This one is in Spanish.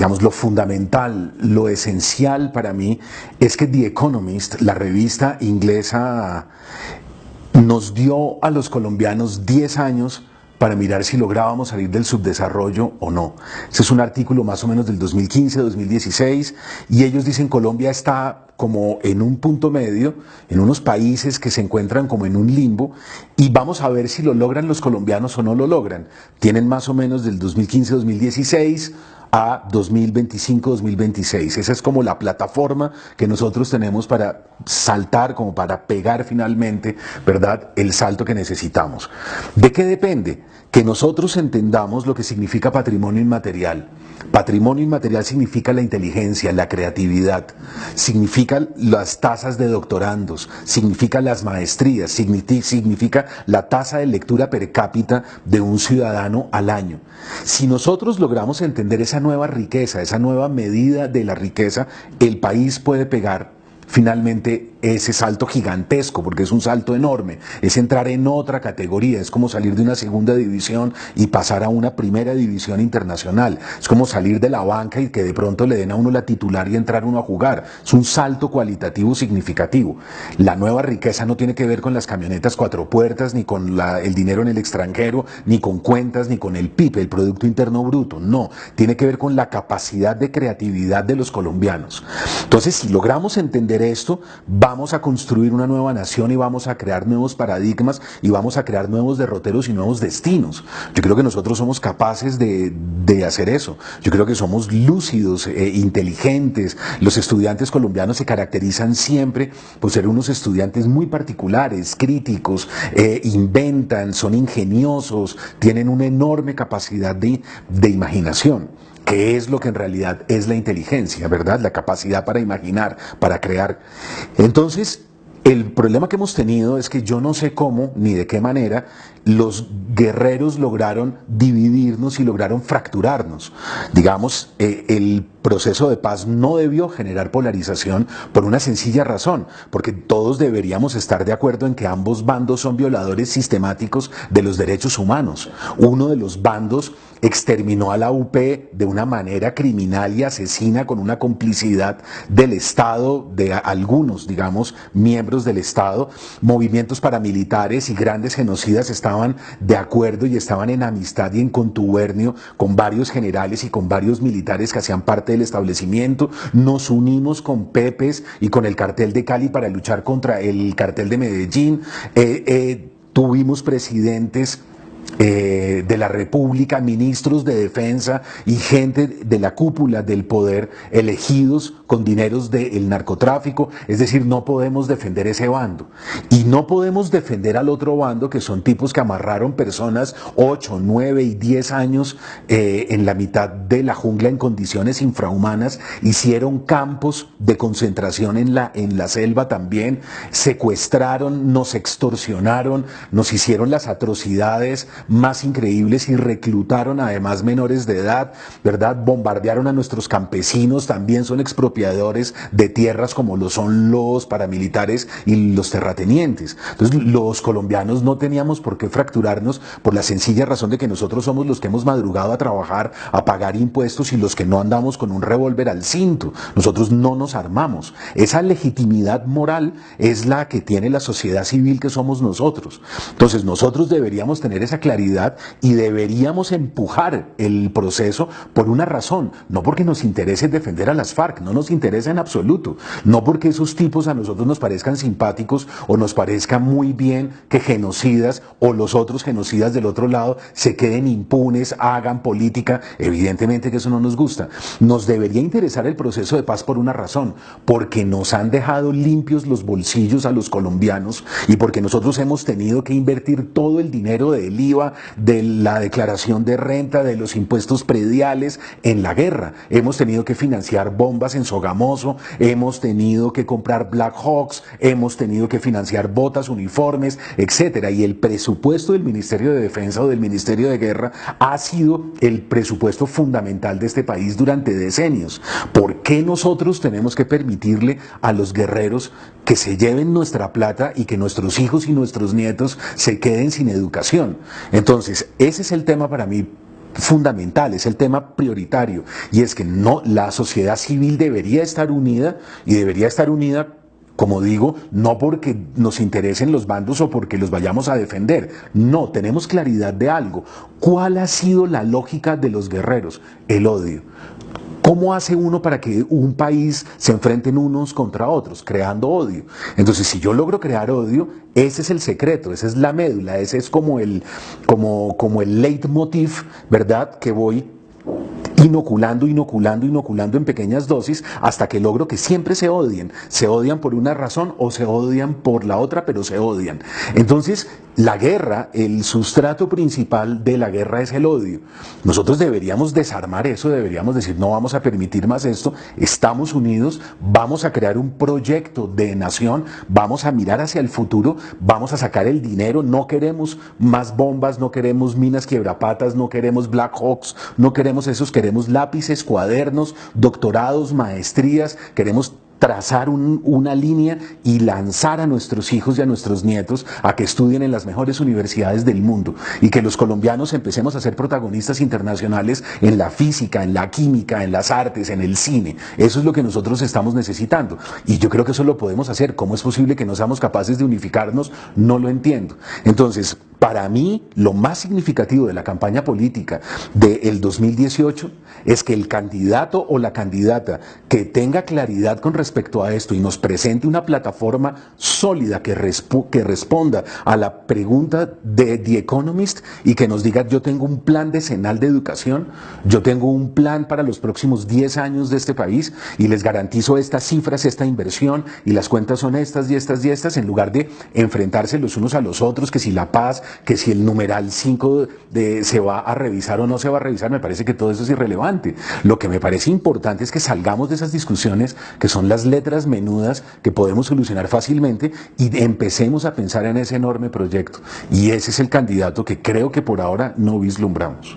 digamos, lo fundamental, lo esencial para mí es que The Economist, la revista inglesa, nos dio a los colombianos 10 años para mirar si lográbamos salir del subdesarrollo o no. Ese es un artículo más o menos del 2015-2016 y ellos dicen Colombia está como en un punto medio, en unos países que se encuentran como en un limbo y vamos a ver si lo logran los colombianos o no lo logran. Tienen más o menos del 2015-2016 a 2025-2026. Esa es como la plataforma que nosotros tenemos para saltar, como para pegar finalmente, ¿verdad?, el salto que necesitamos. ¿De qué depende? Que nosotros entendamos lo que significa patrimonio inmaterial. Patrimonio inmaterial significa la inteligencia, la creatividad, significa las tasas de doctorandos, significa las maestrías, significa la tasa de lectura per cápita de un ciudadano al año. Si nosotros logramos entender esa nueva riqueza, esa nueva medida de la riqueza, el país puede pegar finalmente ese salto gigantesco, porque es un salto enorme, es entrar en otra categoría, es como salir de una segunda división y pasar a una primera división internacional, es como salir de la banca y que de pronto le den a uno la titular y entrar uno a jugar, es un salto cualitativo significativo. La nueva riqueza no tiene que ver con las camionetas 4 puertas, ni con el dinero en el extranjero, ni con cuentas, ni con el PIB, el Producto Interno Bruto, no, tiene que ver con la capacidad de creatividad de los colombianos. Entonces, si logramos entender esto, vamos a construir una nueva nación y vamos a crear nuevos paradigmas y vamos a crear nuevos derroteros y nuevos destinos. Yo creo que nosotros somos capaces de hacer eso. Yo creo que somos lúcidos, inteligentes. Los estudiantes colombianos se caracterizan siempre por ser unos estudiantes muy particulares, críticos, inventan, son ingeniosos, tienen una enorme capacidad de imaginación, que es lo que en realidad es la inteligencia, ¿verdad? La capacidad para imaginar, para crear. Entonces, el problema que hemos tenido es que yo no sé cómo ni de qué manera los guerreros lograron dividirnos y lograron fracturarnos. Digamos, el proceso de paz no debió generar polarización por una sencilla razón, porque todos deberíamos estar de acuerdo en que ambos bandos son violadores sistemáticos de los derechos humanos. Uno de los bandos exterminó a la UP de una manera criminal y asesina con una complicidad del Estado, de algunos, digamos, miembros del Estado. Movimientos paramilitares y grandes genocidas estaban de acuerdo y estaban en amistad y en contubernio con varios generales y con varios militares que hacían parte del establecimiento. Nos unimos con Pepes y con el cartel de Cali para luchar contra el cartel de Medellín. Tuvimos presidentes de la República, ministros de defensa y gente de la cúpula del poder elegidos con dineros del narcotráfico. Es decir, no podemos defender ese bando y no podemos defender al otro bando, que son tipos que amarraron personas 8, 9 y 10 años en la mitad de la jungla en condiciones infrahumanas, hicieron campos de concentración en la selva también, secuestraron, nos extorsionaron, nos hicieron las atrocidades más increíbles y reclutaron además menores de edad, ¿verdad? Bombardearon a nuestros campesinos, también son expropiadores de tierras como lo son los paramilitares y los terratenientes. Entonces, los colombianos no teníamos por qué fracturarnos por la sencilla razón de que nosotros somos los que hemos madrugado a trabajar, a pagar impuestos y los que no andamos con un revólver al cinto. Nosotros no nos armamos. Esa legitimidad moral es la que tiene la sociedad civil que somos nosotros. Entonces, nosotros deberíamos tener esa claridad y deberíamos empujar el proceso por una razón, no porque nos interese defender a las FARC, no nos interesa en absoluto, no porque esos tipos a nosotros nos parezcan simpáticos o nos parezca muy bien que genocidas o los otros genocidas del otro lado se queden impunes, hagan política. Evidentemente que eso no nos gusta. Nos debería interesar el proceso de paz por una razón, porque nos han dejado limpios los bolsillos a los colombianos y porque nosotros hemos tenido que invertir todo el dinero del IVA, de la declaración de renta, de los impuestos prediales en la guerra. Hemos tenido que financiar bombas en Sogamoso, hemos tenido que comprar Black Hawks, hemos tenido que financiar botas, uniformes, etcétera. Y el presupuesto del Ministerio de Defensa o del Ministerio de Guerra ha sido el presupuesto fundamental de este país durante decenios. ¿Por qué nosotros tenemos que permitirle a los guerreros que se lleven nuestra plata y que nuestros hijos y nuestros nietos se queden sin educación? Entonces, ese es el tema para mí fundamental, es el tema prioritario, y es que no, la sociedad civil debería estar unida, y debería estar unida, como digo, no porque nos interesen los bandos o porque los vayamos a defender. No, tenemos claridad de algo. ¿Cuál ha sido la lógica de los guerreros? El odio. ¿Cómo hace uno para que un país se enfrenten unos contra otros? Creando odio. Entonces, si yo logro crear odio, ese es el secreto, esa es la médula, ese es como el leitmotiv, ¿verdad? Que voy inoculando, inoculando, inoculando en pequeñas dosis hasta que logro que siempre se odien. Se odian por una razón o se odian por la otra, pero se odian. Entonces, la guerra, el sustrato principal de la guerra es el odio. Nosotros deberíamos desarmar eso, deberíamos decir, no vamos a permitir más esto, estamos unidos, vamos a crear un proyecto de nación, vamos a mirar hacia el futuro, vamos a sacar el dinero, no queremos más bombas, no queremos minas quiebrapatas, no queremos Black Hawks, no queremos esos, queremos lápices, cuadernos, doctorados, maestrías, queremos trazar una línea y lanzar a nuestros hijos y a nuestros nietos a que estudien en las mejores universidades del mundo y que los colombianos empecemos a ser protagonistas internacionales en la física, en la química, en las artes, en el cine. Eso es lo que nosotros estamos necesitando y yo creo que eso lo podemos hacer. ¿Cómo es posible que no seamos capaces de unificarnos? No lo entiendo. Entonces, para mí, lo más significativo de la campaña política del 2018 es que el candidato o la candidata que tenga claridad con respecto a esto y nos presente una plataforma sólida que responda a la pregunta de The Economist y que nos diga: yo tengo un plan decenal de educación, yo tengo un plan para los próximos 10 años de este país y les garantizo estas cifras, esta inversión y las cuentas son estas y estas y estas, en lugar de enfrentarse los unos a los otros, que si la paz, que si el numeral 5 se va a revisar o no se va a revisar. Me parece que todo eso es irrelevante. Lo que me parece importante es que salgamos de esas discusiones que son las letras menudas que podemos solucionar fácilmente y empecemos a pensar en ese enorme proyecto. Y ese es el candidato que creo que por ahora no vislumbramos.